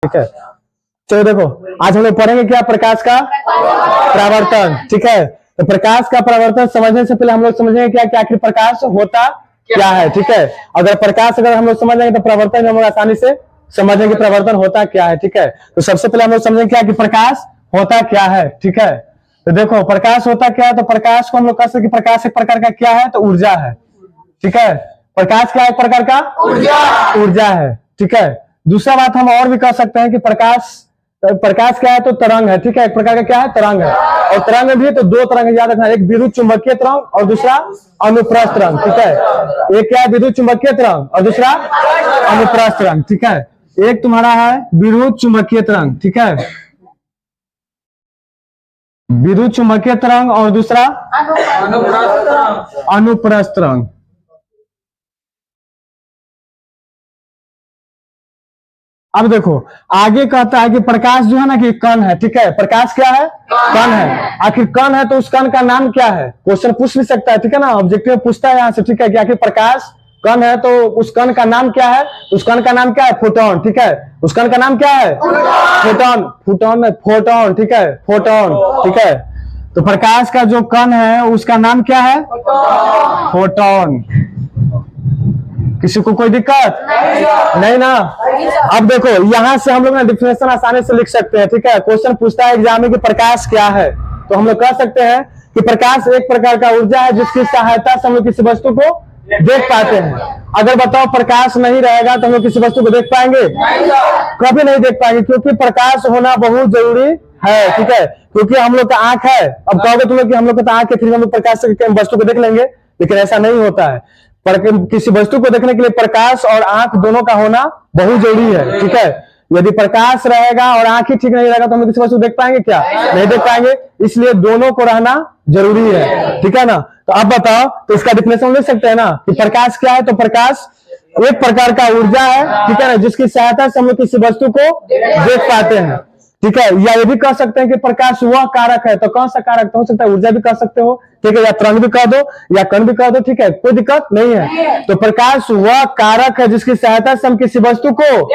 ठीक है। चलो देखो, आज हम लोग पढ़ेंगे क्या, प्रकाश का परावर्तन। ठीक है, तो प्रकाश का परावर्तन समझने से पहले हम लोग समझेंगे क्या कि आखिर प्रकाश होता क्या है। ठीक है, अगर प्रकाश अगर हम लोग समझ जाएंगे तो परावर्तन हम लोग आसानी से समझेंगे कि परावर्तन होता क्या है। ठीक है, तो सबसे पहले हम लोग समझेंगे क्या कि प्रकाश होता क्या है। ठीक है, तो देखो प्रकाश होता क्या है, तो प्रकाश को हम लोग कह सकते हैं कि प्रकाश एक प्रकार का क्या है, तो ऊर्जा है। ठीक है, प्रकाश क्या एक प्रकार का ऊर्जा है। ठीक है, दूसरा बात हम और भी कह सकते हैं कि प्रकाश क्या है, तो तरंग है। ठीक है, एक प्रकार का क्या है, तरंग है। और तरंग में भी तो दो तरंग याद रखना, एक विद्युत चुंबकीय तरंग और दूसरा अनुप्रस्थ तरंग। ठीक है, एक क्या है, विद्युत चुंबकीय तरंग और दूसरा अनुप्रस्थ तरंग। ठीक है, एक तुम्हारा है विद्युत चुंबकीय तरंग। ठीक है, विद्युत चुंबकीय तरंग और दूसरा अनुप्रस्थ तरंग। अब देखो आगे कहता है कि प्रकाश जो है ना कि कण है। ठीक है, प्रकाश क्या है, कण है। आखिर कण है तो उस कण का नाम क्या है, क्वेश्चन पूछ भी सकता है। ठीक है ना, ऑब्जेक्टिव पूछता है यहाँ से। ठीक है, कि आखिर प्रकाश कण है तो उस कण का नाम क्या है, उस कण का नाम क्या है, फोटोन। ठीक है, उस कण का नाम क्या है, फोटोन। फोटोन। ठीक है, फोटोन। ठीक है, तो प्रकाश का जो कण है उसका नाम क्या है, फोटोन। किसी को कोई दिक्कत नहीं ना। अब देखो यहां से हम लोग ना डिफिनेशन आसानी से लिख सकते हैं। ठीक है, क्वेश्चन पूछता है एग्जाम में कि प्रकाश क्या है, तो हम लोग कह सकते हैं कि प्रकाश एक प्रकार का ऊर्जा है जिसकी सहायता से हम लोग किसी वस्तु को देख पाते हैं। अगर बताओ प्रकाश नहीं रहेगा तो हम लोग किसी वस्तु को देख पाएंगे, कभी नहीं देख पाएंगे, क्योंकि प्रकाश होना बहुत जरूरी है। ठीक है, क्योंकि हम लोग का आंख है। अब कहोगे तुम लोग कि हम लोग का आंख है, फिर हम लोग प्रकाश से वस्तु को देख लेंगे, लेकिन ऐसा नहीं होता है। पर किसी वस्तु को देखने के लिए प्रकाश और आंख दोनों का होना बहुत जरूरी है। ठीक है, यदि प्रकाश रहेगा और आंख ही ठीक नहीं रहेगा तो हम किसी वस्तु को देख पाएंगे क्या, नहीं देख पाएंगे। इसलिए दोनों को रहना जरूरी है। ठीक है ना, तो अब बताओ, तो इसका डिफिनेशन लिख सकते हैं ना कि प्रकाश क्या है, तो प्रकाश एक प्रकार का ऊर्जा है। ठीक है ना, जिसकी सहायता से हम लोग किसी वस्तु को देख पाते हैं। ठीक है, या ये भी कह सकते हैं कि प्रकाश वह कारक है, तो कौन सा कारक, तो हो सकता है ऊर्जा भी कह सकते हो। ठीक है, या तरंग भी कह दो या कण भी कह दो। ठीक है, कोई दिक्कत नहीं है। तो प्रकाश वह कारक है जिसकी सहायता से हम किसी वस्तु को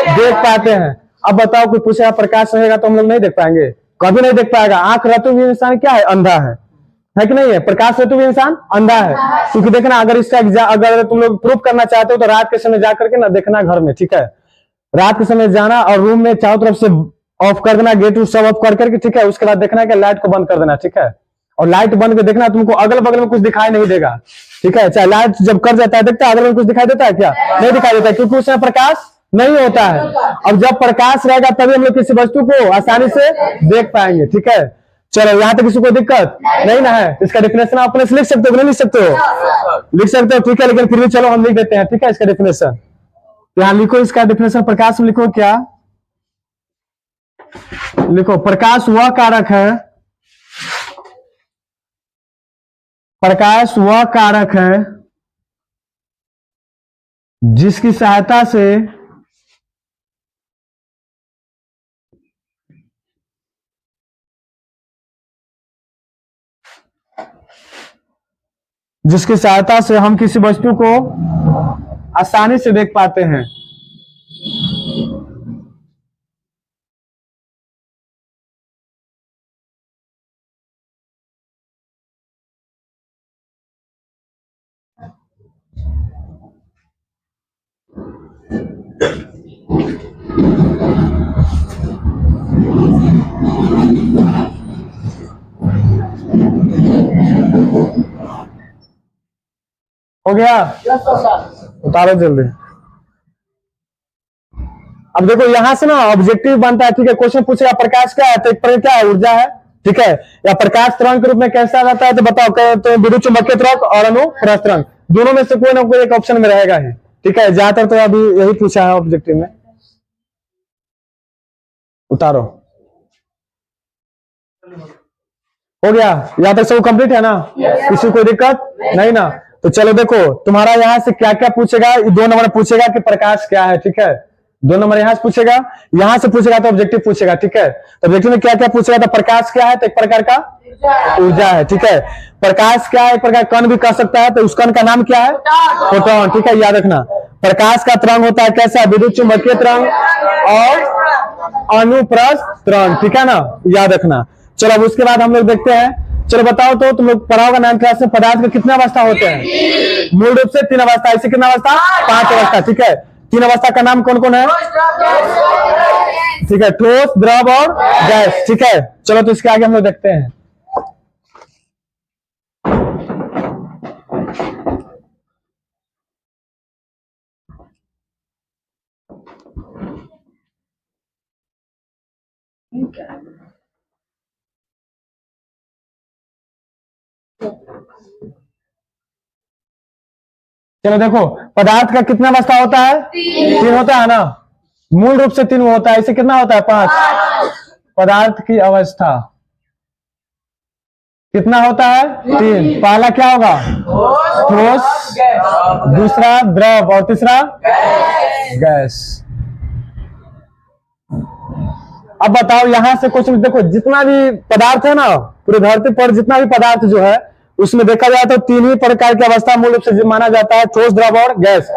देख पाते हैं। अब बताओ कोई पूछेगा प्रकाश रहेगा तो हम लोग नहीं देख पाएंगे, कभी नहीं देख पाएगा। आंख रहते हुए इंसान क्या है, अंधा है कि नहीं है, प्रकाश रहते हुए इंसान अंधा है। क्योंकि देखना, अगर इसका अगर तुम लोग प्रूफ करना चाहते हो तो रात के समय जाकर के ना देखना घर में। ठीक है, रात के समय जाना और रूम में चारों तरफ से ऑफ कर देना, गेट सब ऑफ कर करके। ठीक है, उसके बाद देखना कि लाइट को बंद कर देना। ठीक है, और लाइट बंद कर देखना, तुमको अगल बगल में कुछ दिखाई नहीं देगा। ठीक है, चाहे लाइट जब कर जाता है देखता है अगल बगल कुछ दिखाई देता है क्या, नहीं दिखाई देता है, क्योंकि उसमें प्रकाश नहीं होता है। अब जब प्रकाश रहेगा तभी हम लोग किसी वस्तु को आसानी से देख पाएंगे। ठीक है, चलो यहाँ तक किसी को दिक्कत नहीं ना है। इसका डिफिनेशन आप अपने से लिख सकते हो, नहीं लिख सकते हो, लिख सकते हो। ठीक है, लेकिन फिर भी चलो हम लिख देते हैं। ठीक है, इसका डिफिनेशन यहाँ लिखो, इसका डिफिनेशन प्रकाश में लिखो क्या, लिखो प्रकाश वह कारक है, प्रकाश वह कारक है जिसकी सहायता से हम किसी वस्तु को आसानी से देख पाते हैं। हो गया, उतारो जल्दी। अब देखो यहां से ना ऑब्जेक्टिव बनता है। ठीक है, क्वेश्चन पूछेगा प्रकाश क्या है, तो एक प्रकार क्या है, ऊर्जा है। ठीक है, या प्रकाश तरंग के रूप में कैसा रहता है, तो बताओ, तो विद्युत चुंबकीय तरंग और अनुप्रस्थ तरंग, दोनों में से कोई ना कोई एक ऑप्शन में रहेगा ही। ठीक है, ज्यादातर तो अभी यही पूछा है ऑब्जेक्टिव में। उतारो, हो गया, यहाँ तक सब कंप्लीट है ना, किसी को दिक्कत नहीं ना। तो चलो देखो तुम्हारा यहाँ से क्या क्या पूछेगा, 2 नंबर पूछेगा कि प्रकाश क्या है। ठीक है, 2 नंबर यहाँ से पूछेगा, यहाँ से पूछेगा तो ऑब्जेक्टिव पूछेगा। ठीक है, तो ऑब्जेक्टिव में क्या क्या पूछेगा, तो प्रकाश क्या है, तो एक प्रकार का ऊर्जा है। ठीक है, प्रकाश क्या है, एक प्रकार कण भी कह सकता है, तो उस कण का नाम क्या है, फोटोन। ठीक है, याद रखना, प्रकाश का तरंग होता है कैसा, विद्युत चुंबकीय तरंग और अनुप्रस्त्रण, ठीक है ना, याद रखना। चलो अब उसके बाद हम लोग देखते हैं, चलो बताओ तो तुम लोग पढ़ा होगा 9th क्लास में, पदार्थ के कितने अवस्था होते हैं? मूल रूप से 3 अवस्था, इसे कितना अवस्था? 5 अवस्था, ठीक है। 3 अवस्था का नाम कौन कौन है? ठीक है, ठोस, द्रव और गैस, ठीक है। चलो तो इसके आगे हम लोग देखते हैं। चलो देखो, पदार्थ का कितना अवस्था होता है? 3 होता है ना, मूल रूप से 3 होता है, इसे कितना होता है? 5। पदार्थ की अवस्था कितना होता है? 3। पहला क्या होगा? ठोस, दूसरा द्रव और तीसरा गैस। अब बताओ यहां से क्वेश्चन देखो, जितना भी पदार्थ है ना पूरी धरती पर, जितना भी पदार्थ जो है उसमें देखा जाए तो 3 ही प्रकार की अवस्था मूल रूप से माना जाता है, ठोस, द्रव और गैस।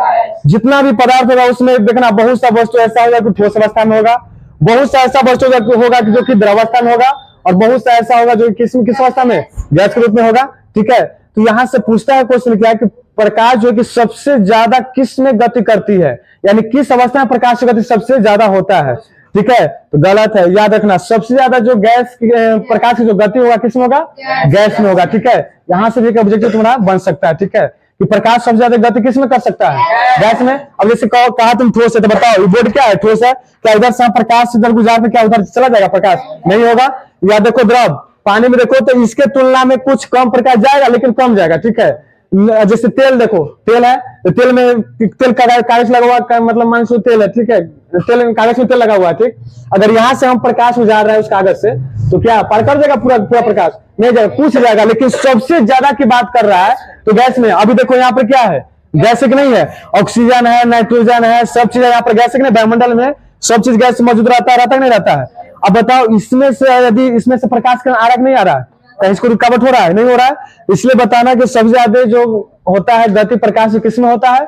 जितना भी पदार्थ होगा उसमें देखना, बहुत सा वस्तु ऐसा होगा कि ठोस अवस्था में होगा, बहुत सा ऐसा वस्तु होगा जो कि द्रवावस्था में होगा, और बहुत सा ऐसा होगा जो किस अवस्था में? गैस के रूप में होगा, ठीक है। तो यहां से पूछता है क्वेश्चन क्या है कि प्रकाश जो कि सबसे ज्यादा किस में गति करती है, यानी किस अवस्था में प्रकाश की गति सबसे ज्यादा होता है, ठीक है। तो गलत है, याद रखना, सबसे ज्यादा जो गैस प्रकाश की जो गति होगा किस में होगा? गैस में होगा, ठीक है। यहां से भी एक ऑब्जेक्टिव तुम्हारा बन सकता है, ठीक है, कि प्रकाश सबसे ज्यादा गति किस में कर सकता है? गैस में। अब जैसे कहा तुम ठोस है, तो बताओ ये बोर्ड क्या है? ठोस है। क्या इधर से प्रकाश इधर गुजार में क्या उधर चला जाएगा प्रकाश? नहीं होगा। या देखो द्रव, पानी में देखो तो इसके तुलना में कुछ कम प्रकाश जाएगा, लेकिन कम जाएगा, ठीक है। जैसे तेल देखो, तेल है तो तेल में तेल कागज लगा हुआ, मतलब मान लो तेल है, ठीक है, तेल कागज में तेल लगा हुआ है, ठीक। अगर यहाँ से हम प्रकाश उजार रहे हैं उस कागज से, तो क्या पार कर देगा पूरा प्रकाश? नहीं जाएगा, कुछ जाएगा। लेकिन सबसे ज्यादा की बात कर रहा है तो गैस में। अभी देखो यहाँ पर क्या है? गैस की नहीं है, ऑक्सीजन है, नाइट्रोजन है, सब चीज यहाँ पर गैस की नहीं, वायुमंडल में सब चीज गैस मौजूद रहता है कि नहीं रहता है? अब बताओ इसमें से यदि इसमें से प्रकाश का आ रहा नहीं आ रहा है, इसको रुकावट हो रहा है? नहीं हो रहा है। इसलिए बताना कि सबसे ज्यादा जो होता है गति प्रकाश किस में होता है?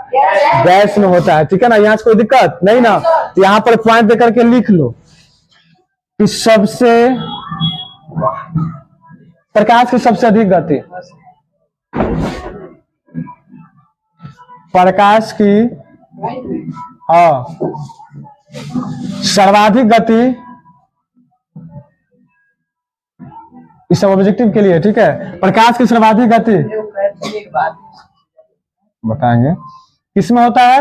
गैस में होता है, ठीक है ना। यहाँ से कोई दिक्कत नहीं ना। यहाँ पर पॉइंट देकर के लिख लो कि सबसे प्रकाश की सबसे अधिक गति, प्रकाश की सर्वाधिक गति इस सब ऑब्जेक्टिव के लिए, ठीक है। प्रकाश की सर्वाधिक गति बताएंगे किसमें होता है?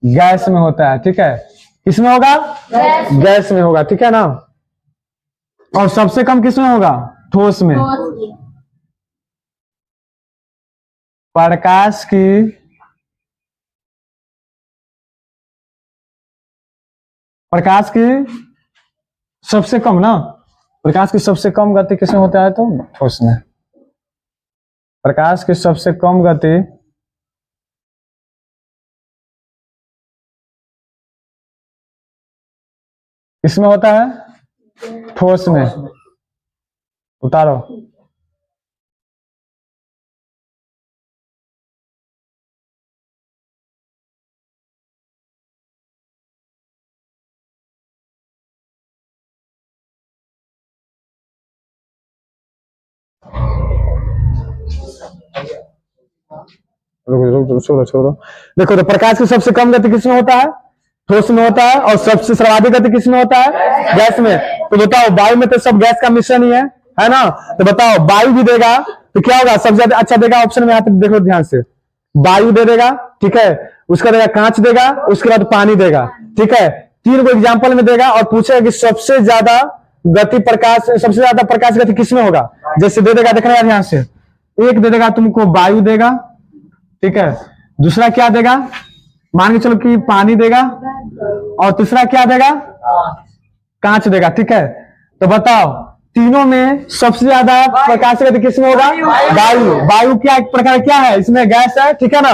गैस में होता है, ठीक है। किसमें होगा? गैस में होगा, ठीक है ना। और सबसे कम किसमें होगा? ठोस में। प्रकाश की सबसे कम ना, प्रकाश की सबसे कम गति किसमें होता है? तो ठोस में। प्रकाश की सबसे कम गति किसमें होता है? ठोस में। उतारो। छोड़ो। देखो तो प्रकाश की सबसे कम गति किसमें होता है? ठोस में होता है। और सबसे सर्वाधिक गति किसमें होता है? गैस में। तो बताओ वायु में तो सब गैस का मिश्रण ही है ना। तो बताओ वायु भी देगा तो क्या होगा? सबसे ज्यादा अच्छा देगा ऑप्शन में, यहाँ पे देखो ध्यान से, वायु दे देगा, ठीक है, उसका देगा कांच देगा, उसके बाद पानी देगा, ठीक है। 3 को एग्जाम्पल में देगा और पूछेगा कि सबसे ज्यादा गति प्रकाश, सबसे ज्यादा प्रकाश गति किसमें होगा? जैसे दे देगा, देखना ध्यान से, एक दे देगा तुमको वायु देगा, ठीक है, दूसरा क्या देगा? मान के चलो कि पानी देगा, और तीसरा क्या देगा? कांच देगा, ठीक है। तो बताओ तीनों में सबसे ज्यादा प्रकाश गति किसमें होगा? वायु। वायु क्या एक प्रकार क्या है? इसमें गैस है, ठीक है ना।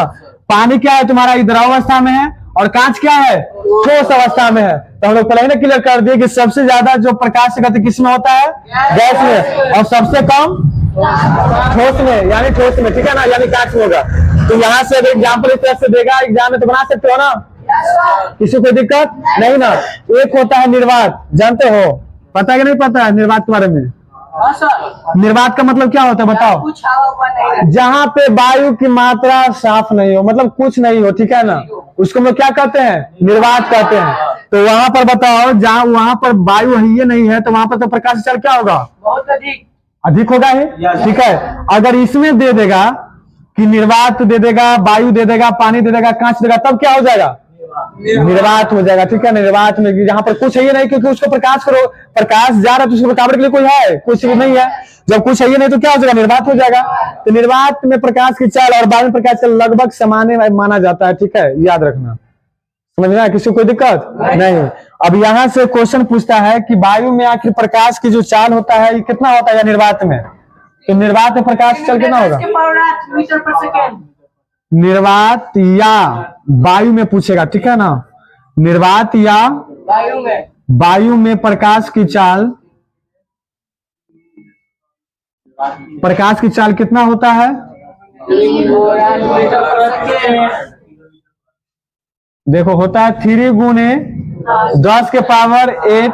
पानी क्या है तुम्हारा? द्रवावस्था में है। और कांच क्या है? ठोस अवस्था में है। तो हम लोग पहले ही क्लियर कर दिए कि सबसे ज्यादा जो प्रकाश गति किसमें होता है? गैस में। और सबसे कम ठोस में, यानी ठोस में, ठीक है ना, यानी कांच में होगा। तो यहाँ से एग्जाम्पल इस तरह से देगा एग्जाम में, तो बना सकते हो ना। किसी को दिक्कत नहीं ना। एक होता है निर्वात, जानते हो, पता है कि नहीं पता है निर्वात के बारे में? निर्वात का मतलब क्या होता है बताओ? कुछ हवा हुआ नहीं, जहाँ पे वायु की मात्रा साफ नहीं हो, मतलब कुछ नहीं हो, ठीक है ना, उसको हम लोग क्या कहते हैं? निर्वात कहते हैं। तो वहां पर बताओ, जहाँ वहां पर वायु ही नहीं है तो वहां पर तो प्रकाश चल क्या होगा? बहुत अधिक अधिक होगा ही, ठीक है। अगर इसमें दे देगा कि निर्वात दे देगा, वायु दे देगा, पानी दे देगा, कांच देगा, तब क्या हो जाएगा? निर्वात हो जाएगा, ठीक है। निर्वात में जहां पर कुछ है ही नहीं, क्योंकि उसको प्रकाश करो, प्रकाश जा रहा है तो उसको रुकावट के लिए कोई है? कुछ भी नहीं है। जब कुछ है ही नहीं तो क्या हो जाएगा? निर्वात हो जाएगा। तो निर्वात में प्रकाश की चाल और वायु में प्रकाश का लगभग समान माना जाता है, ठीक है, याद रखना, समझ में आया? किसी को कोई दिक्कत नहीं। अब यहाँ से क्वेश्चन पूछता है कि वायु में आखिर प्रकाश की जो चाल होता है ये कितना होता है या निर्वात में? तो निर्वात में प्रकाश चल कितना होगा? मीटर पर सेकेंड। निर्वात या वायु में पूछेगा, ठीक है ना। निर्वात या वायु में प्रकाश की चाल, प्रकाश की चाल कितना होता है? देखो होता है 3 गुने 10 के पावर 8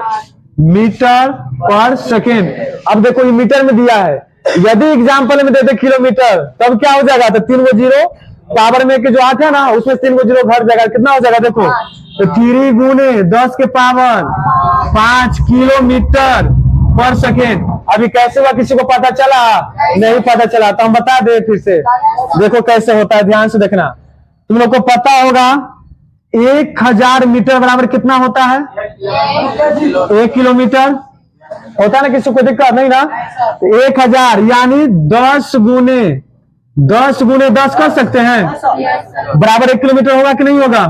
मीटर पर सेकेंड। अब देखो ये मीटर में दिया है, यदि एग्जाम्पल में देते किलोमीटर तब क्या हो जाएगा? तो 3 गो जीरो, पावर में के जो 8 है ना उसमें 3 गो जीरो घट जाएगा, कितना हो जाएगा देखो? तो 3 गुने 10 के पावर 5 किलोमीटर पर सेकेंड। अभी कैसे हुआ किसी को पता चला? नहीं पता चला तो हम बता दे फिर से। देखो कैसे होता है, ध्यान से देखना। तुम लोग को पता होगा 1000 मीटर बराबर कितना होता है? 1 किलोमीटर होता है ना, किसी को दिक्कत नहीं ना। 1000 यानी 10 गुने 10 कर सकते हैं, बराबर 1 किलोमीटर होगा कि नहीं होगा?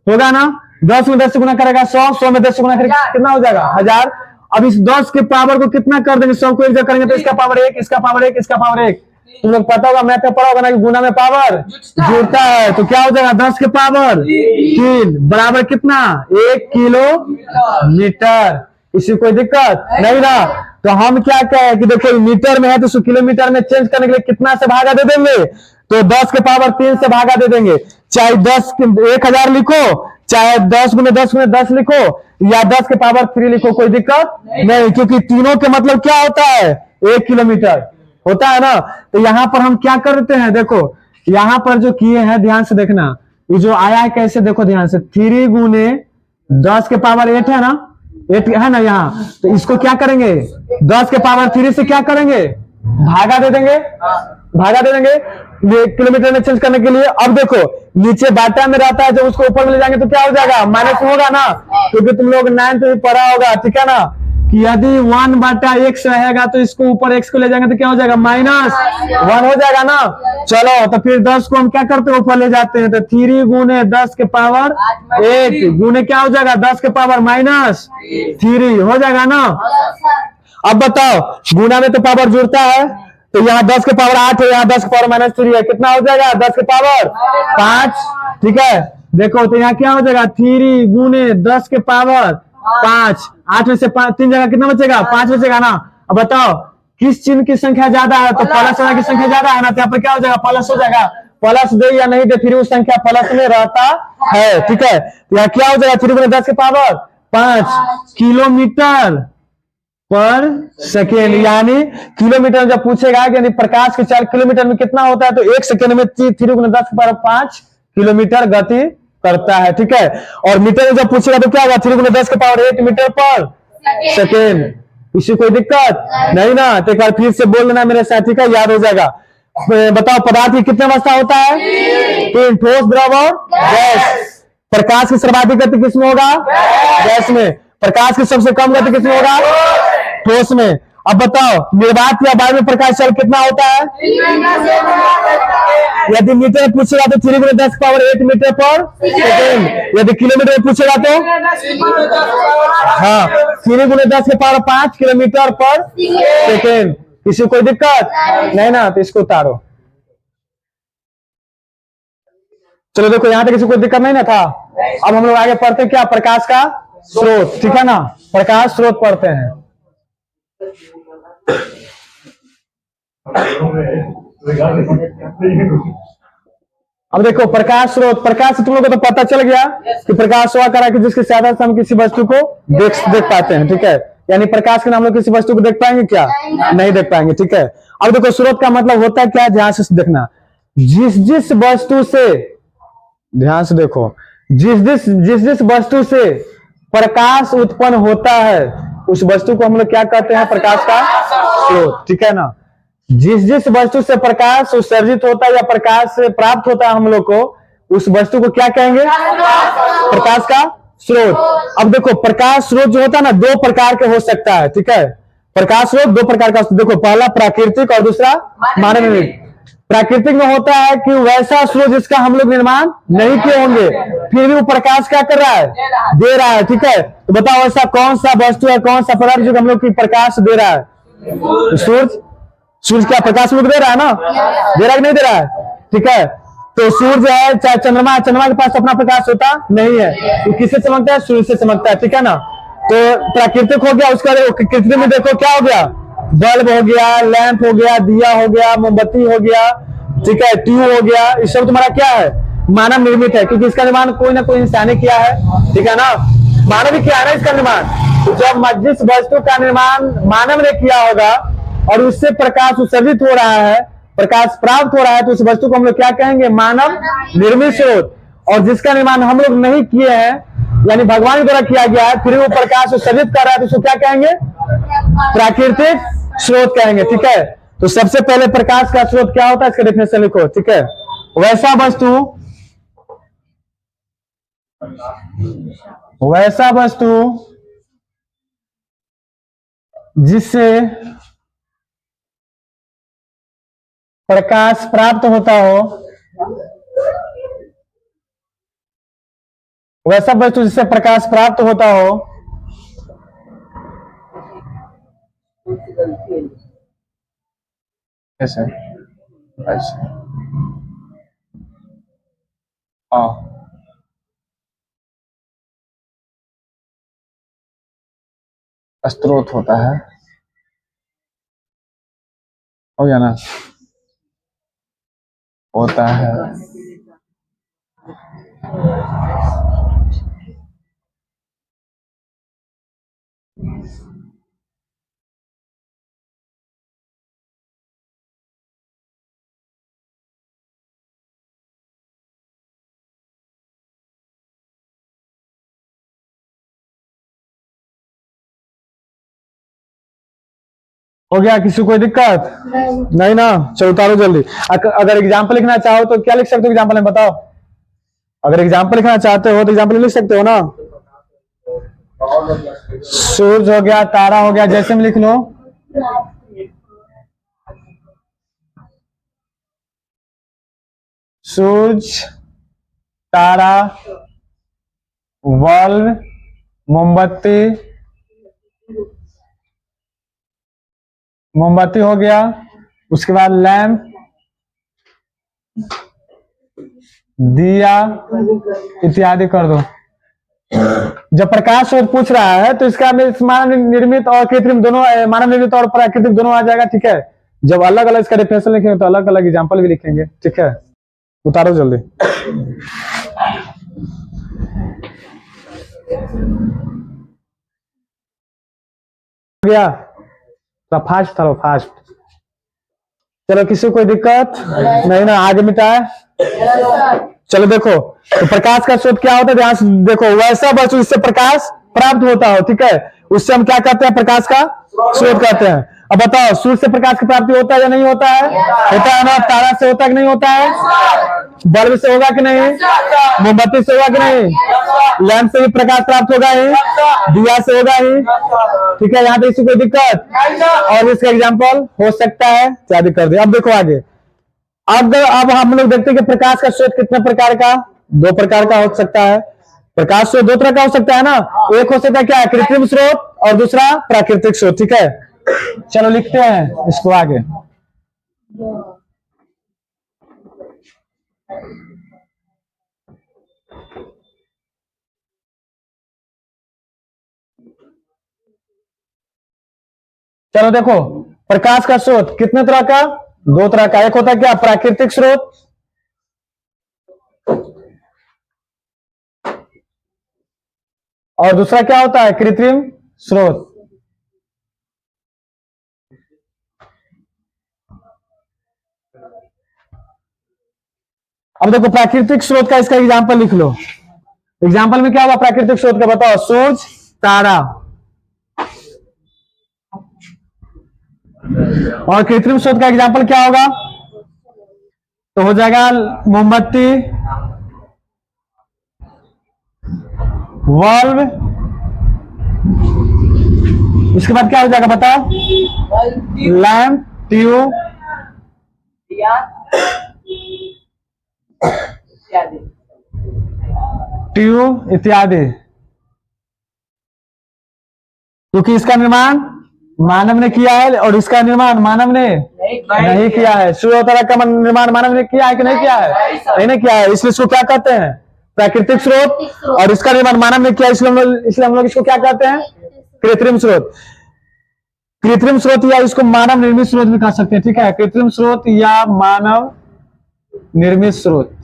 होगा ना। 10 में 10 गुना करेगा 100, 100 में 10 गुना करेगा कितना हो जाएगा? 1000। अब इस 10 के पावर को कितना कर देंगे? 100 को एक जगह करेंगे तो इसका पावर 1, इसका पावर 1, इसका पावर 1। तुम लोग पता होगा, मैथ में पढ़ा होगा ना कि गुना में पावर जुड़ता है, तो क्या हो जाएगा? 10 के पावर 3 बराबर कितना? 1 किलोमीटर। किसी कोई दिक्कत नहीं ना। तो हम क्या कहें कि देखो मीटर में है तो उसको किलोमीटर में चेंज करने के लिए कितना से भागा दे देंगे? तो 10 के पावर 3 से भागा दे देंगे। चाहे 1000 लिखो, चाहे 10 गुने 10 गुने 10 लिखो, या 10 के पावर 3 लिखो, कोई दिक्कत नहीं, क्योंकि तीनों के मतलब क्या होता है? 1 किलोमीटर होता है ना। तो यहाँ पर हम क्या करते हैं, देखो यहाँ पर जो किए हैं ध्यान से देखना, ये जो आया है कैसे, देखो ध्यान से। 3 गुने 10 के पावर 8 है ना, 8 है ना यहाँ, तो इसको क्या करेंगे? 10 के पावर 3 से क्या करेंगे? भागा दे देंगे, भागा दे देंगे किलोमीटर में चेंज करने के लिए। अब देखो नीचे बाटा में रहता है, जब उसको ऊपर में ले जाएंगे तो क्या हो जाएगा? माइनस होगा ना, क्योंकि तुम लोग 9th में पढ़ा होगा, ठीक है ना, कि यदि 1/x रहेगा तो इसको ऊपर x को ले जाएंगे तो क्या हो जाएगा? -1 हो जाएगा ना। चलो तो फिर 10 को हम क्या करते हैं? ऊपर ले जाते हैं, तो 3 गुने 10 के पावर 8 गुने क्या हो जाएगा? 10 के पावर -3 हो जाएगा ना। अब बताओ गुना में तो पावर जुड़ता है, तो यहाँ 10 के पावर 8 है, यहाँ 10 के पावर -3 है, कितना हो जाएगा? 10 के पावर 5, ठीक है। देखो तो यहाँ क्या हो जाएगा? 3 गुने 10 के पावर 5, 8 में से 3 जगह कितना बचेगा? 5 बचेगा ना। अब बताओ किस चिन्ह की संख्या ज्यादा है? तो प्लस वाला की संख्या ज्यादा है ना, तो यहाँ पर क्या हो जाएगा? प्लस हो जाएगा। प्लस दे या नहीं दे, फिर उस संख्या प्लस में रहता है, ठीक है। यहाँ क्या हो जाएगा? 3 गुने 10 के पावर 5 किलोमीटर पर सेकेंड, यानी किलोमीटर जब पूछेगा यानी प्रकाश की चाल किलोमीटर में कितना होता है, तो 1 सेकेंड में 3 गुने 10 के पावर 5 किलोमीटर गति करता है, ठीक है। और मीटर में जब पूछेगा तो क्या होगा? 3 गुने 10 के पावर 8 मीटर पर सेकेंड। इसी कोई दिक्कत नहीं ना। तो एक बार फिर से बोल देना मेरे साथ, ठीक है, याद हो जाएगा। बताओ पदार्थ की कितने अवस्था होता है? 3, ठोस, द्रव और गैस। प्रकाश की सर्वाधिक गति किसमें होगा? गैस में। प्रकाश की सबसे कम गति किसमें होगा? ठोस में। अब बताओ निर्वात या वायु में प्रकाश चल कितना होता है? यदि मीटर में पूछेगा तो 3 गुने 10 के पावर 8 मीटर पर सेकेंड। यदि किलोमीटर में पूछेगा तो हाँ 3 गुने 10 के पावर 5 किलोमीटर पर सेकेंड। किसी कोई दिक्कत नहीं ना, तो इसको उतारो। चलो देखो यहाँ तक किसी कोई दिक्कत नहीं ना था। अब हम लोग आगे पढ़ते हैं क्या? प्रकाश का स्रोत, ठीक है ना। प्रकाश स्रोत पढ़ते हैं। अब देखो प्रकाश स्रोत, प्रकाश से तुम लोगों को तो पता चल गया कि प्रकाश वह करा कि जिसके सहायता से हम किसी वस्तु को देख पाते हैं, ठीक है। यानी प्रकाश के नाम लोग किसी वस्तु को देख पाएंगे क्या? नहीं देख पाएंगे, ठीक है। अब देखो स्रोत का मतलब होता है क्या, ध्यान से देखना। जिस जिस वस्तु से, ध्यान से देखो, जिस जिस वस्तु से प्रकाश उत्पन्न होता है उस वस्तु को हम लोग क्या कहते हैं? प्रकाश का स्रोत, ठीक है ना। जिस जिस वस्तु से प्रकाश उत्सर्जित होता है या प्रकाश से प्राप्त होता है हम लोग को, उस वस्तु को क्या कहेंगे? प्रकाश का स्रोत। अब देखो प्रकाश स्रोत जो होता है ना, दो प्रकार के हो सकता है, ठीक है। प्रकाश स्रोत दो प्रकार का, देखो पहला प्राकृतिक और दूसरा मानव निर्मित। प्राकृतिक में होता है कि वैसा स्रोत जिसका हम लोग निर्माण नहीं किए होंगे, फिर भी वो प्रकाश क्या कर रहा है? दे रहा है, ठीक है। तो बताओ ऐसा कौन सा वस्तु है, कौन सा पदार्थ जो हम लोग की प्रकाश दे रहा है? सूरज। सूरज क्या प्रकाश लोग दे रहा है ना? दे रहा है कि नहीं दे रहा है? ठीक है। तो सूरज है चाहे चंद्रमा, चंद्रमा के पास अपना प्रकाश होता नहीं है, तो किससे चमकता है? सूरज से चमकता है, ठीक है ना। तो प्राकृतिक हो गया, उसका कृत्रिम में देखो क्या हो गया? बल्ब हो गया, लैंप हो गया, दिया हो गया, मोमबत्ती हो गया, ठीक है, ट्यूब हो गया। ये सब तुम्हारा क्या है? मानव निर्मित है, क्योंकि इसका निर्माण कोई ना कोई इंसान ने किया है, ठीक है ना। मानव ही किया है ना इसका निर्माण। तो जब जिस वस्तु का निर्माण मानव ने किया होगा और उससे प्रकाश उत्सर्जित हो रहा है, प्रकाश प्राप्त हो रहा है, तो उस वस्तु को हम लोग क्या कहेंगे? मानव निर्मित स्रोत। और जिसका निर्माण हम लोग नहीं किए हैं, यानी भगवान द्वारा किया गया है, फिर वो प्रकाश उत्सर्जित कर रहा है, तो उसको क्या कहेंगे? प्राकृतिक स्रोत कहेंगे, ठीक है। तो सबसे पहले प्रकाश का स्रोत क्या होता है, इसका डेफिनेशन लिखो, ठीक है। वैसा वस्तु जिससे प्रकाश प्राप्त होता हो, वैसा वस्तु जिससे प्रकाश प्राप्त होता हो, ऐसे ऐसे स्रोत होता है, हो गया ना? होता है हो गया। किसी कोई दिक्कत नहीं ना? चलो उतारो जल्दी। अगर एग्जाम्पल लिखना चाहो तो क्या लिख सकते हो एग्जाम्पल में, बताओ। अगर एग्जाम्पल लिखना चाहते हो तो एग्जाम्पल लिख सकते हो ना। सूरज हो गया, तारा हो गया, जैसे में लिख लो। सूरज, तारा, बल्ब, मोमबत्ती हो गया, उसके बाद लैंप, दिया इत्यादि कर दो। जब प्रकाश स्रोत पूछ रहा है तो इसका मानव निर्मित और कृत्रिम दोनों, मानव निर्मित और प्राकृतिक दोनों आ जाएगा, ठीक है। जब अलग अलग इसका डेफिनेशन लिखेंगे तो अलग अलग एग्जाम्पल भी लिखेंगे, ठीक है। उतारो जल्दी। हो गया तो फास्ट करो, फास्ट। चलो किसी को कोई दिक्कत नहीं ना? आगे मिटाए। चलो देखो, तो प्रकाश का स्रोत क्या होता है, ध्यान से देखो। वैसा वस्तु जिससे प्रकाश प्राप्त होता हो, ठीक है, उससे हम क्या कहते हैं? प्रकाश का स्रोत कहते हैं। अब बताओ सूर्य से प्रकाश की प्राप्ति होता है या नहीं होता है? होता है ना। तारा से होता है कि नहीं होता है? बल्ब से होगा कि नहीं? मोमबत्ती से होगा कि नहीं? लैंप से भी प्रकाश प्राप्त होगा ही, दिया से होगा ही, ठीक है। यहाँ पे इसकी कोई दिक्कत? और इसका एग्जाम्पल हो सकता है इत्यादि कर दे। अब देखो आगे। अब हम लोग देखते हैं कि प्रकाश का स्रोत कितने प्रकार का? दो प्रकार का हो सकता है। प्रकाश स्रोत दो तरह का हो सकता है ना। एक हो सकता है क्या है? कृत्रिम स्रोत, और दूसरा प्राकृतिक स्रोत, ठीक है। चलो लिखते हैं इसको आगे। चलो देखो, प्रकाश का स्रोत कितने तरह का? दो तरह का। एक होता है क्या? प्राकृतिक स्रोत, और दूसरा क्या होता है? कृत्रिम स्रोत। अब देखो प्राकृतिक स्रोत का इसका एग्जाम्पल लिख लो। एग्जाम्पल में क्या होगा प्राकृतिक स्रोत का? बताओ। सूरज, तारा। और कृत्रिम स्रोत का एग्जाम्पल क्या होगा? तो हो जाएगा मोमबत्ती, बल्ब। इसके बाद क्या हो जाएगा बताओ? लैंप, ट्यूब, दिया इत्यादि। ट्यूब इत्यादि। क्योंकि इसका निर्माण मानव ने किया है और इसका निर्माण मानव ने नहीं किया है। सूर्य और तारा का निर्माण मानव ने किया है कि नहीं किया है? नहीं किया है, इसलिए इसको क्या कहते हैं? प्राकृतिक स्रोत। और इसका निर्माण मानव ने किया, इसलिए हम लोग इसको क्या कहते हैं? कृत्रिम स्रोत। कृत्रिम स्रोत या इसको मानव निर्मित स्रोत भी कह सकते हैं, ठीक है? कृत्रिम स्रोत या मानव निर्मित स्रोत।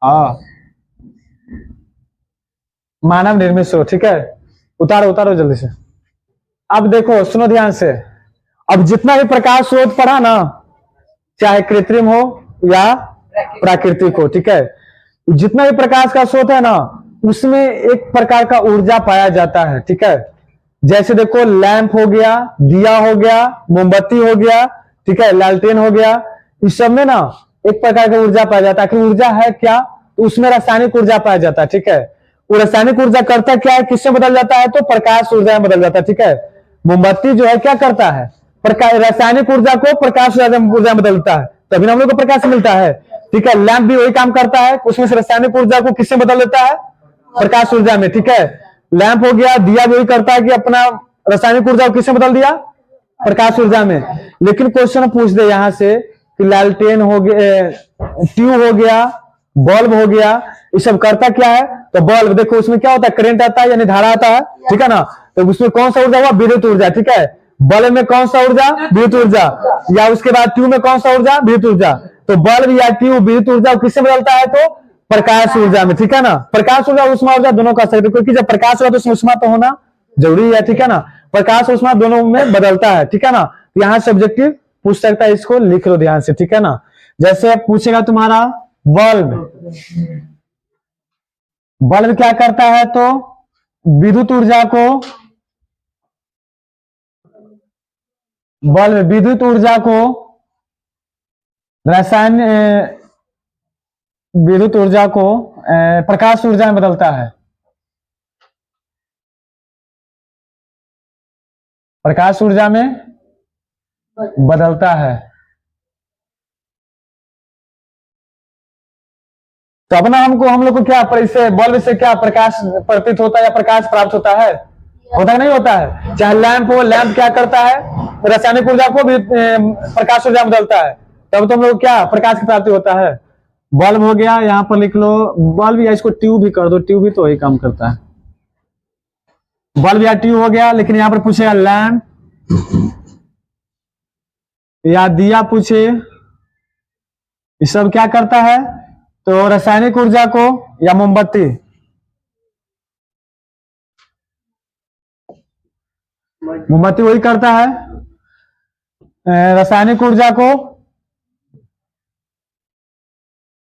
हाँ, मानव निर्मित स्रोत, ठीक है? उतारो उतारो जल्दी से। अब देखो सुनो ध्यान से। अब जितना भी प्रकाश स्रोत पढ़ा ना, चाहे कृत्रिम हो या प्राकृतिक हो, ठीक है? जितना भी प्रकाश का स्रोत है ना, उसमें एक प्रकार का ऊर्जा पाया जाता है, ठीक है? जैसे देखो लैंप हो गया, दिया हो गया, मोमबत्ती हो गया, ठीक है, लालटेन हो गया। इस सब में ना एक प्रकार का ऊर्जा पाया जाता है। कि ऊर्जा है क्या? तो उसमें रासायनिक ऊर्जा पाया जाता है, ठीक है? वो रासायनिक ऊर्जा करता क्या है? किससे बदल जाता है? तो प्रकाश ऊर्जा में बदल जाता है, ठीक है? मोमबत्ती जो है क्या करता है? रासायनिक ऊर्जा को प्रकाश ऊर्जा में बदलता है, तभी हम लोग को प्रकाश मिलता है, ठीक है? लैंप भी वही काम करता है, उसमें से रासायनिक ऊर्जा को किससे बदल देता है? प्रकाश ऊर्जा में, ठीक है? लैंप हो गया, दिया भी वही करता है कि अपना रासायनिक ऊर्जा को किससे बदल दिया? प्रकाश ऊर्जा में। लेकिन क्वेश्चन पूछ दे यहां से कि लालटेन हो गया, ट्यूब हो गया, बल्ब हो गया, ये सब करता क्या है? तो बल्ब देखो उसमें क्या होता है? करंट आता है यानी धारा आता है, ठीक है ना? तो उसमें कौन सा ऊर्जा हुआ? विद्युत ऊर्जा, ठीक है? बल्ब में कौन सा ऊर्जा? विद्युत ऊर्जा। या उसके बाद ट्यूब में कौन सा ऊर्जा? विद्युत ऊर्जा। तो बल्ब या ट्यूब विद्युत ऊर्जा किससे बदलता है? तो प्रकाश ऊर्जा में, ठीक है ना? प्रकाश ऊर्जा उष्मा ऊर्जा दोनों कर सकते, क्योंकि जब प्रकाश होगा तो उसमें उष्मा तो होना जरूरी है, ठीक है ना? प्रकाश उष्मा दोनों में बदलता है, ठीक है ना? तो यहाँ से ऑब्जेक्टिव पूछ सकता है, इसको लिख लो ध्यान से, ठीक है ना? जैसे पूछेगा तुम्हारा बल्ब। बल्ब क्या करता है? तो विद्युत ऊर्जा को, बल्ब विद्युत ऊर्जा को रासायनिक विद्युत ऊर्जा को प्रकाश ऊर्जा में बदलता है। प्रकाश ऊर्जा में बदलता है। तो अब ना हम लोग को क्या इससे बल्ब से क्या प्रकाश प्रतीत होता है या प्रकाश प्राप्त होता है? होता है नहीं होता है? चाहे लैंप हो, लैंप क्या करता है? रासायनिक ऊर्जा को भी प्रकाश ऊर्जा में बदलता है, तब तो हम लोग क्या प्रकाश की प्राप्ति होता है। बल्ब हो गया, यहाँ पर लिख लो बल्ब, या इसको ट्यूब भी कर दो, ट्यूब भी तो वही काम करता है। बल्ब या ट्यूब हो गया। लेकिन यहाँ पर पूछेगा लैंप या दिया पूछे, ये सब क्या करता है? तो रासायनिक ऊर्जा को, या मोमबत्ती, मोमबत्ती वही करता है रासायनिक ऊर्जा को,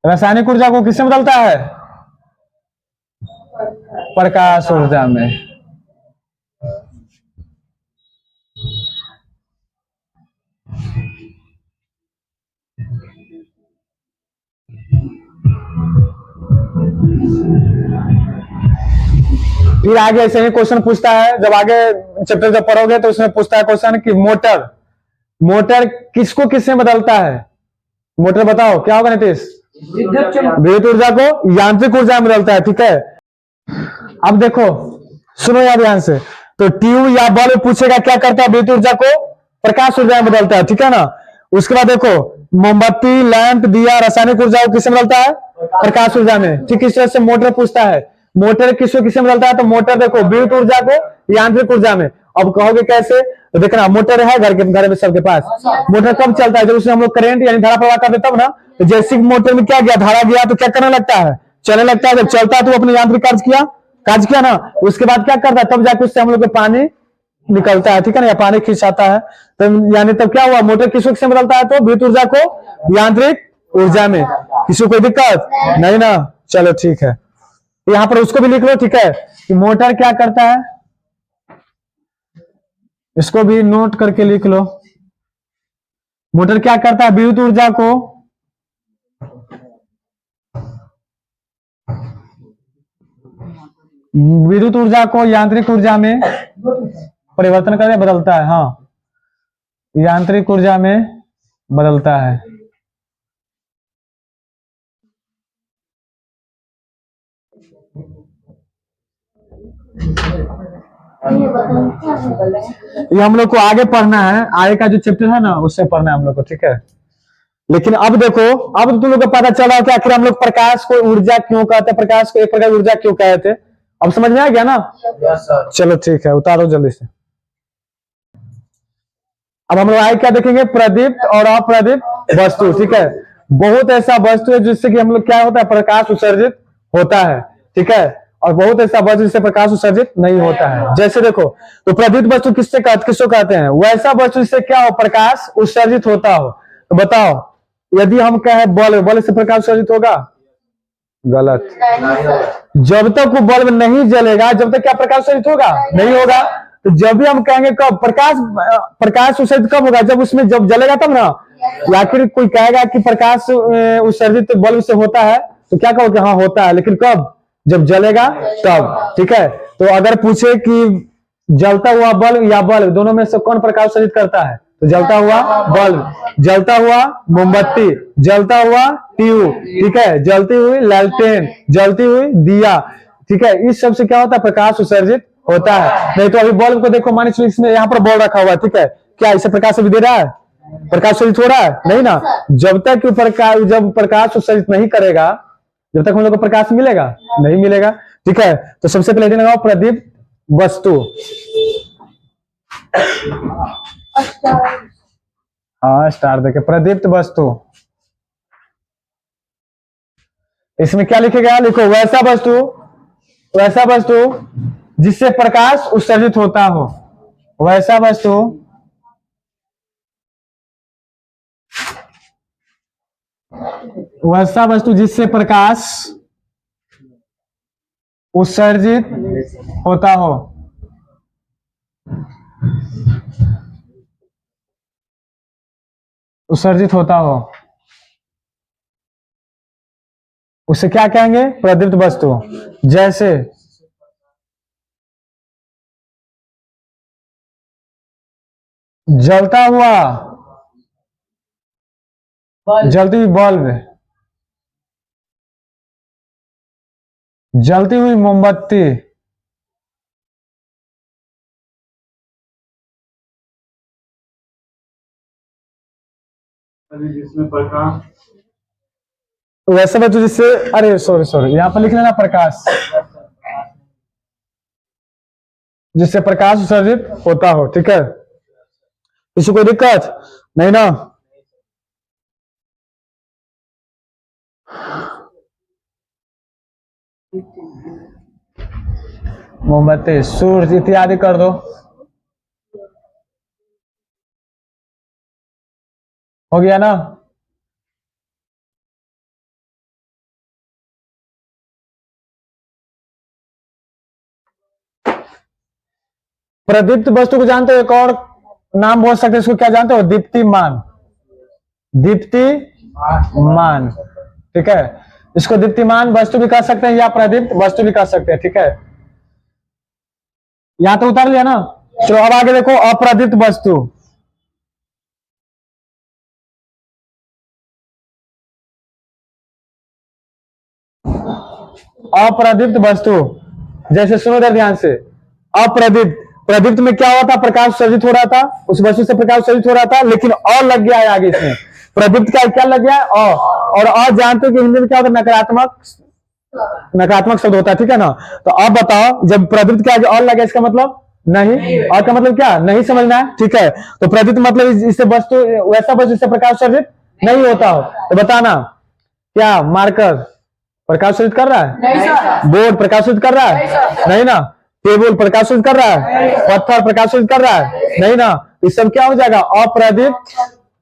रासायनिक ऊर्जा को किससे बदलता है? प्रकाश ऊर्जा में। फिर आगे ऐसे ही क्वेश्चन पूछता है, जब आगे चैप्टर जब पढ़ोगे तो उसमें पूछता है क्वेश्चन कि मोटर किसको किससे बदलता है? मोटर बताओ क्या होगा नीतीश? विद्युत ऊर्जा को यांत्रिक ऊर्जा में बदलता है, ठीक है? अब देखो सुनो यार ध्यान से। तो ट्यूब या बल्ब पूछेगा क्या करता है? विद्युत ऊर्जा को प्रकाश ऊर्जा में बदलता है, ठीक है ना? उसके बाद देखो मोमबत्ती, लैंप, दिया रासायनिक ऊर्जा को किससे बदलता है? प्रकाश ऊर्जा में। ठीक इस तरह से मोटर पूछता है, मोटर किसको किससे बदलता है? तो मोटर देखो विद्युत ऊर्जा को यांत्रिक ऊर्जा में। अब कहोगे कैसे? तो देखना मोटर है घर में सबके पास। मोटर कब चलता है? जब उसमें हम लोग करंट यानी धारा प्रवाह करते तब ना। तो जैसे मोटर में क्या गया, धारा गया तो क्या करने लगता है? चलने लगता है। जब चलता है तो अपने यांत्रिक कार्य किया ना, उसके बाद क्या करता है? तब जाके उससे हम लोग को पानी निकलता है, ठीक है ना, या पानी खींचाता है। तो यानी तब क्या हुआ, मोटर किस से बदलता है? तो विद्युत ऊर्जा को यांत्रिक ऊर्जा में। किसी को कोई दिक्कत नहीं ना? चलो ठीक है, यहाँ पर उसको भी लिख लो, ठीक है, कि मोटर क्या करता है, इसको भी नोट करके लिख लो। मोटर क्या करता है? विद्युत ऊर्जा को यांत्रिक ऊर्जा में परिवर्तन करके बदलता है। हाँ, यांत्रिक ऊर्जा में बदलता है। ये हम लोग को आगे पढ़ना है, आगे का जो चैप्टर है ना उससे पढ़ना है हम लोग को, ठीक है। लेकिन अब देखो, अब तुम लोग को पता चला कि आखिर हम लोग प्रकाश को ऊर्जा क्यों कहते हैं, प्रकाश को एक प्रकार ऊर्जा क्यों कहते हैं। अब समझ में आ गया ना? चलो ठीक है, उतारो जल्दी से। अब हम लोग आगे क्या देखेंगे? प्रदीप्त और अप्रदीप्त वस्तु, ठीक है। बहुत ऐसा वस्तु है जिससे कि हम लोग क्या होता है, प्रकाश उत्सर्जित होता है, ठीक है, और बहुत ऐसा वस्तु जिससे प्रकाश उत्सर्जित नहीं होता है। जैसे देखो, तो प्रदीप्त वस्तु किसको कहते हैं? वैसा वस्तु जिससे क्या हो, प्रकाश उत्सर्जित होता हो। तो बताओ, यदि हम कहें बल्ब से प्रकाश उत्सर्जित होगा? गलत। जब तक वो बल्ब नहीं जलेगा जब तक क्या प्रकाश उत्सर्जित होगा? नहीं होगा। तो जब भी हम कहेंगे कब प्रकाश उत्सर्जित कब होगा? जब उसमें जब जलेगा तब ना। या फिर कोई कहेगा कि प्रकाश उत्सर्जित बल्ब से होता है, तो क्या कहोगे? हाँ होता है, लेकिन कब? जब जलेगा तब, ठीक है। तो अगर पूछे कि जलता हुआ बल्ब या बल्ब, दोनों में से कौन प्रकाश उत्सर्जित करता है? तो जलता हुआ बल्ब, जलता हुआ मोमबत्ती, जलता हुआ ट्यूब, ठीक है, जलती हुई लालटेन, जलती हुई दिया, ठीक है। इस सब से क्या होता है? प्रकाश उत्सर्जित होता है। नहीं तो अभी बल्ब को देखो, मान लीजिए इसमें यहाँ पर बॉल रखा हुआ है, ठीक है, क्या इससे प्रकाश भी दे रहा है? प्रकाश उत्सर्जित हो रहा है? नहीं ना। जब प्रकाश उत्सर्जित नहीं करेगा, जब तक हम लोग को प्रकाश मिलेगा नहीं मिलेगा, ठीक है। तो सबसे पहले लगाओ प्रदीप्त वस्तु। हाँ, स्टार देखे, प्रदीप्त वस्तु। इसमें क्या लिखेगा? लिखो वैसा वस्तु जिससे प्रकाश उत्सर्जित होता हो। वैसा वस्तु जिससे प्रकाश उत्सर्जित होता हो। उत्सर्जित होता हो, उसे क्या कहेंगे? प्रदीप्त वस्तु। जैसे जलता हुआ जलती हुई बल्ब, जलती हुई मोमबत्ती, जिसमें प्रकाश, वैसे वस्तु जिससे, अरे सॉरी यहाँ पर लिख लेना प्रकाश, जिससे प्रकाश उत्सर्जित होता हो, ठीक है। किसी कोई दिक्कत नहीं ना? मोमबत्ती, सूर्य इत्यादि कर दो। हो गया ना? प्रदीप्त वस्तु को जानते हो? एक और नाम बोल सकते हैं इसको, क्या जानते हो? दीप्तिमान। दीप्तिमान, ठीक है। इसको दीप्तिमान वस्तु भी कह सकते हैं या प्रदीप्त वस्तु भी कह सकते हैं, ठीक है। यहां तो उतार लिया ना। चलो अब आगे देखो, अप्रदीप्त वस्तु। अप्रदीप्त वस्तु, जैसे सुनो इधर ध्यान से। प्रदीप्त में क्या हुआ था? प्रकाश उत्सर्जित हो रहा था, उस वस्तु से प्रकाश उत्सर्जित हो रहा था, लेकिन और लग गया है आगे इसमें। प्रदीप्त का क्या लग गया है? और जानते हो कि हिंदी में क्या होता है? नकारात्मक शब्द होता है, ठीक है ना। तो अब बताओ, जब प्रदीप्त के आगे और लगे, इसका मतलब नहीं। और का मतलब क्या, नहीं समझना है, ठीक है। तो प्रदीप्त मतलब इससे वस्तु, वैसा वस्तु जिससे प्रकाश उत्सर्जित नहीं होता हो। तो बताना क्या, मार्कर प्रकाश उत्सर्जित कर रहा है, नहीं सर। बोर्ड प्रकाश उत्सर्जित कर रहा नहीं है, सर। नहीं ना। टेबल प्रकाश उत्सर्जित कर रहा है, पत्थर प्रकाश उत्सर्जित कर रहा है, नहीं ना। ये सब क्या हो जाएगा, अप्रदीप्त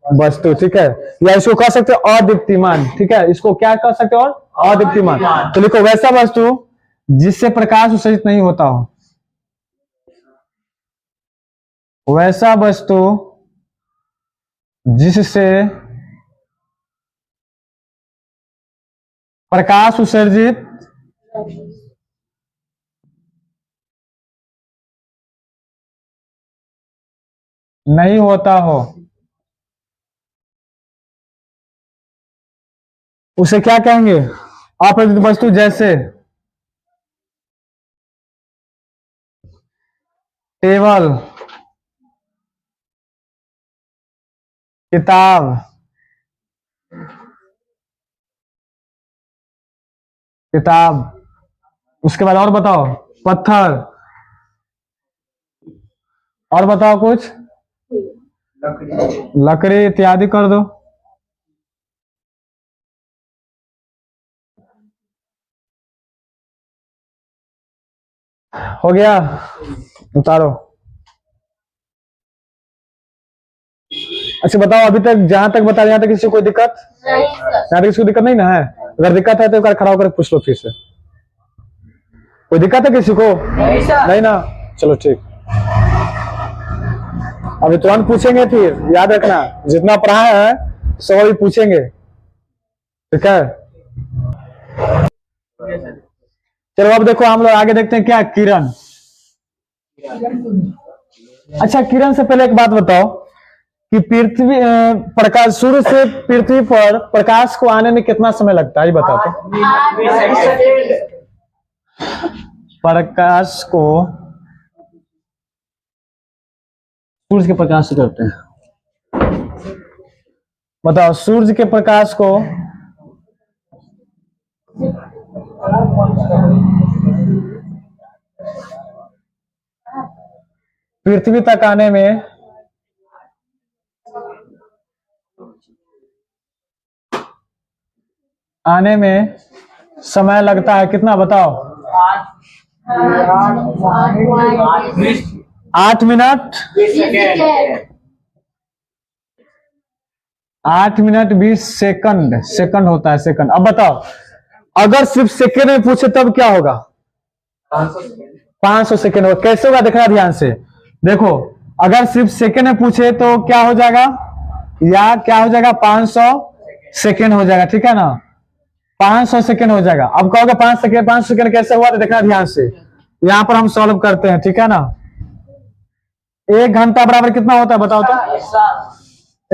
वस्तु, ठीक है। या इसको कह सकते हो अदीप्तिमान, ठीक है। इसको क्या कह सकते हो, और अदीप्तिमान। तो लिखो वैसा वस्तु जिससे प्रकाश उत्सर्जित नहीं होता हो, वैसा वस्तु जिससे प्रकाश उत्सर्जित नहीं होता हो, उसे क्या कहेंगे, अप्रदीप्त वस्तु। जैसे टेबल, किताब, किताब, उसके बाद और बताओ, पत्थर, और बताओ कुछ, लकड़ी इत्यादि कर दो। हो गया, उतारो। अच्छा बताओ, अभी तक जहां तक बता, यहाँ तक किसी को कोई दिक्कत, यहाँ तक किसी को दिक्कत नहीं ना है। अगर दिक्कत है तो एक बार खड़ा होकर पूछ लो फिर से। कोई दिक्कत है किसी को, नहीं सर। नहीं ना, चलो ठीक। अभी तुरंत पूछेंगे, फिर याद रखना जितना पढ़ा है सब अभी पूछेंगे, ठीक है। चलो अब देखो, हम लोग आगे देखते हैं क्या, किरण। अच्छा, किरण से पहले एक बात बताओ कि पृथ्वी प्रकाश, सूर्य से पृथ्वी पर प्रकाश को आने में कितना समय लगता है, ये बताओ तो। प्रकाश को सूर्य के प्रकाश से करते हैं, बताओ सूर्य के प्रकाश को पृथ्वी तक आने में समय लगता है कितना, बताओ। 8 मिनट, 8 मिनट 20 सेकंड, सेकंड होता है, सेकंड। अब बताओ, अगर सिर्फ सेकंड में पूछे तब क्या होगा, 500 सेकंड होगा। कैसे होगा देखना ध्यान से, देखो अगर सिर्फ सेकंड में पूछे तो क्या हो जाएगा, या क्या हो जाएगा, 500 सेकंड हो जाएगा, ठीक है ना। 500 सेकंड हो जाएगा। अब कहोगे 5 सेकंड, 5 सेकंड कैसे हुआ, तो देखना ध्यान से, यहां पर हम सॉल्व करते हैं, ठीक है ना। 1 घंटा बराबर कितना होता है, बताओ तो।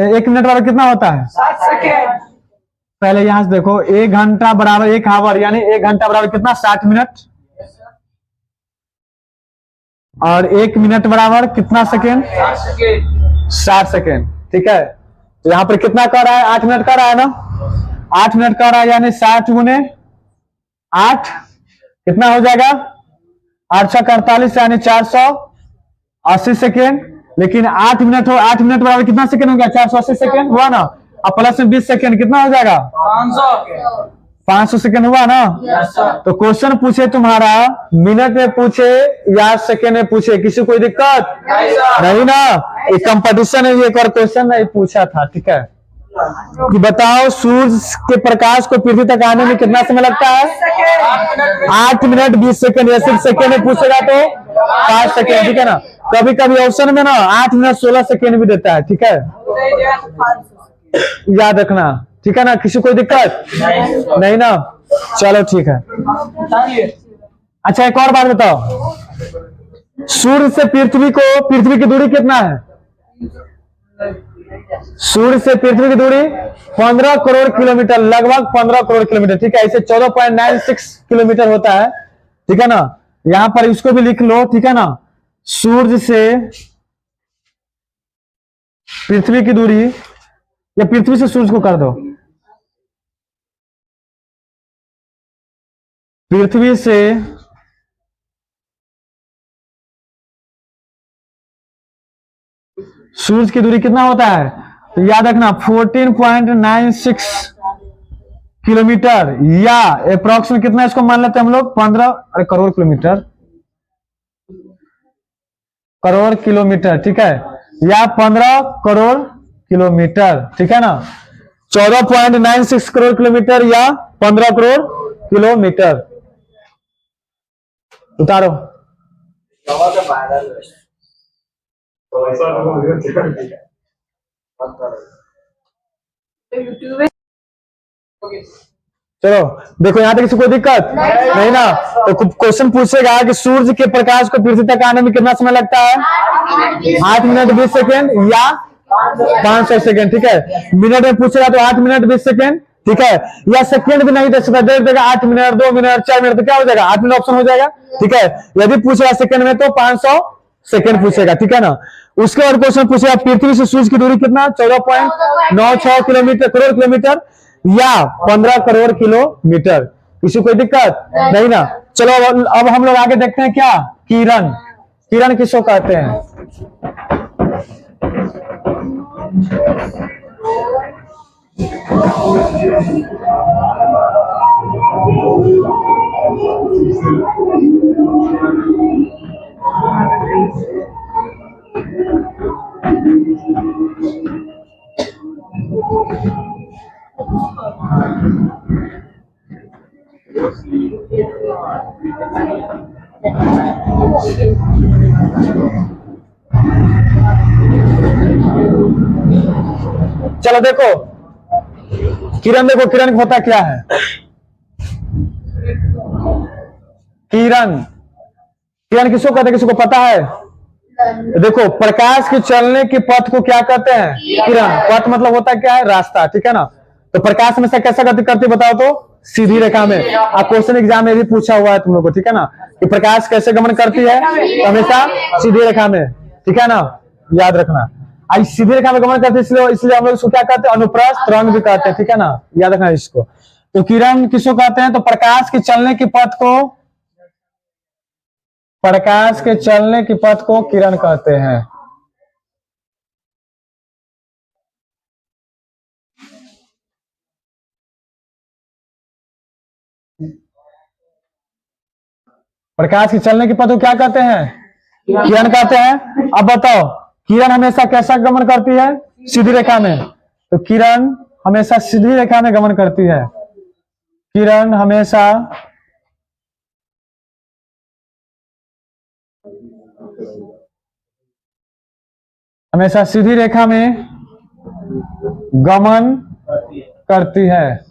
1 मिनट बराबर कितना होता है, 60 सेकेंड। पहले यहां से देखो, 1 घंटा बराबर 1 हावर, यानी 1 घंटा बराबर कितना, 60 मिनट। और 1 मिनट बराबर कितना सेकेंड, 60 सेकेंड, ठीक है। तो यहां पर कितना कर रहा है, 8 मिनट कर रहा है ना, 8 मिनट कर रहा है, यानी 60 गुने 8 कितना हो जाएगा, 8 6 48, यानी 480 सेकेंड। लेकिन 8 मिनट हो, 8 मिनट बराबर कितना सेकेंड हो गया, 480 सेकेंड हुआ ना। अब प्लस में 20 सेकेंड कितना हो जाएगा, 500 सेकेंड हुआ ना। तो क्वेश्चन पूछे तुम्हारा मिनट में पूछे या सेकेंड में पूछे, किसी कोई दिक्कत नहीं ना। ये कंपटीशन है, ये एक और क्वेश्चन नहीं पूछा था, ठीक है। कि बताओ सूर्य के प्रकाश को पृथ्वी तक आने में कितना समय लगता है, 8 मिनट 20 सेकेंड। या सिर्फ सेकेंड में पूछेगा तो 5 सेकेंड, ठीक है ना। कभी कभी ऑप्शन में ना 8 मिनट 16 सेकेंड भी देता है, ठीक है, याद रखना, ठीक है ना। किसी कोई दिक्कत नहीं ना, चलो ठीक है। अच्छा एक और बात बताओ, सूर्य से पृथ्वी को, पृथ्वी की दूरी कितना है, सूर्य से पृथ्वी की दूरी 15 करोड़ किलोमीटर, लगभग 15 करोड़ किलोमीटर, ठीक है। इसे 14.96 किलोमीटर होता है, ठीक है ना। यहां पर इसको भी लिख लो, ठीक है ना। सूर्य से पृथ्वी की दूरी, या पृथ्वी से सूर्य को कर दो, पृथ्वी से सूरज की दूरी कितना होता है? तो याद रखना 14.96 किलोमीटर, या अप्रोक्सीमेट कितना इसको मान लेते हैं हम लोग 15 करोड़ किलोमीटर, ठीक है, या 15 करोड़ किलोमीटर, ठीक है ना। 14.96 करोड़ किलोमीटर या 15 करोड़ किलोमीटर। उतारो। चलो देखो यहाँ तक किसी कोई दिक्कत नहीं ना। तो क्वेश्चन पूछेगा कि सूर्य के प्रकाश को पृथ्वी तक आने में कितना समय लगता है? 8 मिनट 20 सेकेंड या 500 सेकेंड, ठीक है। मिनट में पूछेगा तो 8 मिनट 20 सेकेंड, ठीक है, या सेकेंड भी नहीं दे सकता, दे देगा 8 मिनट 2 मिनट 4 मिनट, तो क्या हो जाएगा 8 मिनट ऑप्शन हो जाएगा, ठीक है। यदि पूछेगा सेकेंड में तो 500 सेकेंड पूछेगा, ठीक है ना। उसके बाद क्वेश्चन पूछेगा पृथ्वी से सूर्य की दूरी कितना? 14.96 किलोमीटर, करोड़ किलोमीटर या 15 करोड़ किलोमीटर। किसी कोई दिक्कत नहीं ना। चलो अब हम लोग आगे देखते हैं क्या, किरण। किरण किसको कहते हैं? चलो देखो किरण, देखो किरण होता क्या है? किरण, किरण किसको कहते हैं? किसी को पता है? देखो प्रकाश के चलने के पथ को क्या कहते हैं? किरण। पथ मतलब होता क्या है? रास्ता, ठीक है ना। तो प्रकाश में से कैसा गति करती बताओ तो? सीधी रेखा में। क्वेश्चन एग्जाम में भी पूछा हुआ है तुम लोग को, ठीक है ना, कि प्रकाश कैसे गमन करती है? तो हमेशा सीधी रेखा में, ठीक है ना, याद रखना। आई सीधी रेखा में गमन करते इसलिए हम लोग इसको क्या कहते हैं? अनुप्रस्थ रंग भी कहते हैं, ठीक है ना, याद रखना इसको। तो किरण किसको कहते हैं? तो प्रकाश के चलने के पथ को, प्रकाश के चलने के पथ को किरण कहते हैं। प्रकाश के चलने के पथ को क्या कहते हैं? किरण कहते हैं। अब बताओ किरण हमेशा कैसा गमन करती है? सीधी रेखा में। तो किरण हमेशा सीधी रेखा में गमन करती है। किरण हमेशा सीधी रेखा में गमन करती है।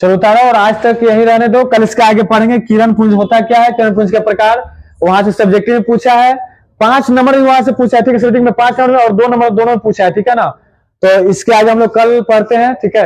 चलो उतारो और आज तक यही रहने दो, कल इसके आगे पढ़ेंगे किरण पुंज होता क्या है, किरण पुंज के प्रकार। वहां से सब्जेक्टिव में पूछा है, 5 नंबर भी वहां से पूछा है, ठीक है, में 5 नंबर और 2 नंबर दोनों में पूछा है, ठीक है ना। तो इसके आगे हम लोग कल पढ़ते हैं, ठीक है।